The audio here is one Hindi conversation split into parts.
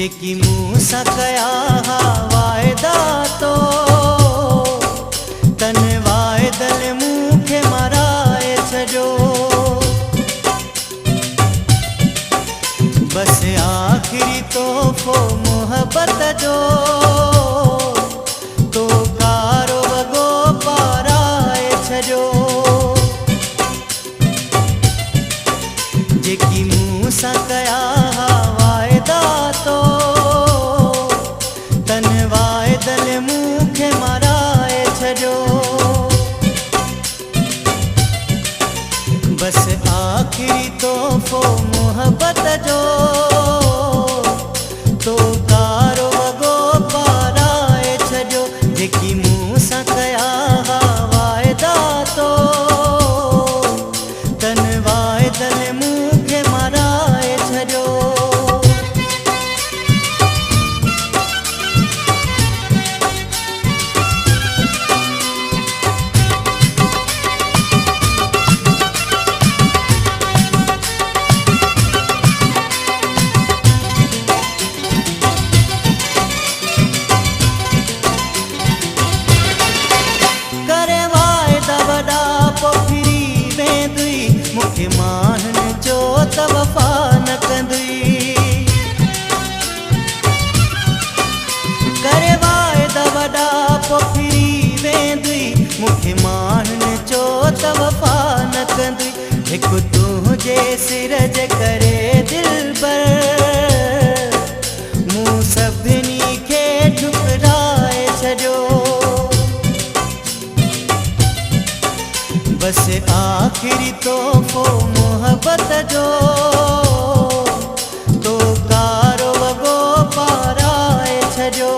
जेकी मूंसां कया हा वाइदा तो तन वाइदल मूंखे मराए छॾियो। बस आखिरी तोहफ़ो मोहब्बत जो तो कारो वॻो पाराए छॾियो। जेकी मूंसां कया हा वाइदा तो तन वाइदल मूंखे मराए छॾियो। बस आखिरी तोहफ़ो मोहब्बत जो तो कारो वॻो पाराए छॾियो। जेकी मूंसां कया हा वाइदा तो तन वाइदल मूंखे मराए छॾियो। मूंखे माननि जो त वफ़ा न कंदुई। करे वाइदा वॾा पोइ फिरी वेंदुई। मूंखे माननि जो त वफ़ा न कंदुई। हिकु तुंहिंजे सिर जे करे दिलबर मूं सभिनी खे ठुकराए छॾियो। बस आखिरी तोहफ़ो मोहब्बत जो तो कारो वॻो पाराए छॾियो।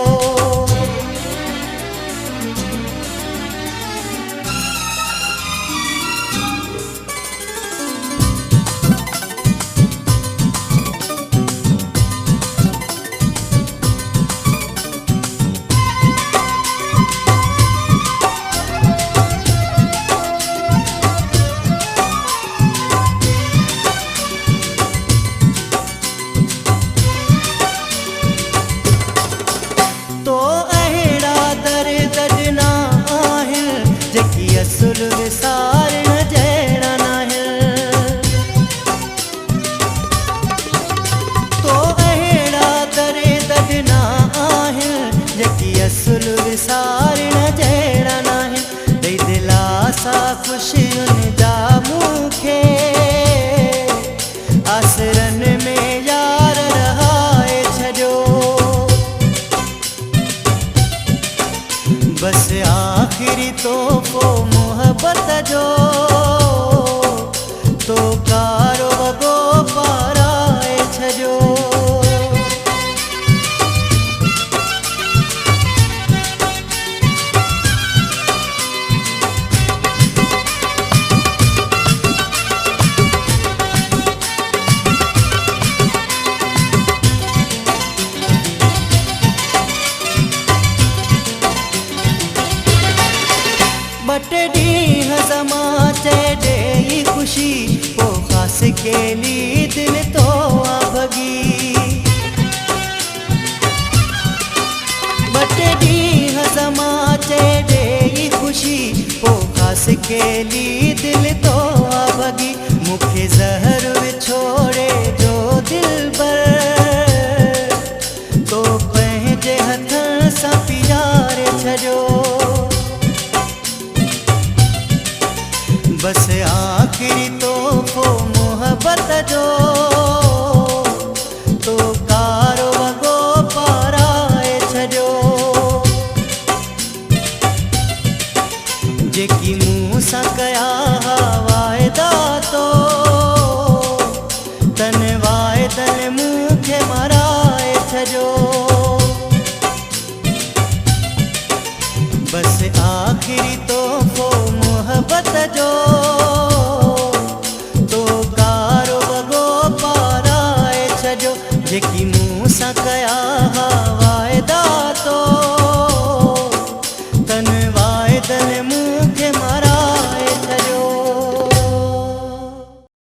असुल विसारण जहिड़ा नाहिनि। तो अहिड़ा दरे दॾना आहिनि जेकी असुल विसारण जहिड़ा नाहिनि। ॾेई दिलासा ख़ुशियुनि जा मूंखे आसरनि में यार रहाए छॾियो। बस आखिरी तोहफ़ो मोहब्बत जो तो कारो वॻो पाराए छॾियो। ॿ टे ॾींहं ज़मा चए ॾेई ख़ुशी पोइ ख़ासि केली दिलि तो आ भॻी। ॿ टे ॾींहं ज़मा चए ॾेई ख़ुशी पोइ ख़ासि केली दिलि तो आ भॻी। मूंखे ज़हर विछोड़े जो दिलबर तो पंहिंजे हथनि सां पीआरे छॾियो। बस आखिरी तोहफ़ो मोहब्बत जो तो कारो वॻो पाराए छॾियो। जेकी मूंसां कया हा वाइदा तो तन वाइदल मूंखे मराए छॾियो। बस आखिरी तोहफ़ो मोहब्बत जो तो कारो वॻो पाराए छॾियो। जेकी मूंसां कया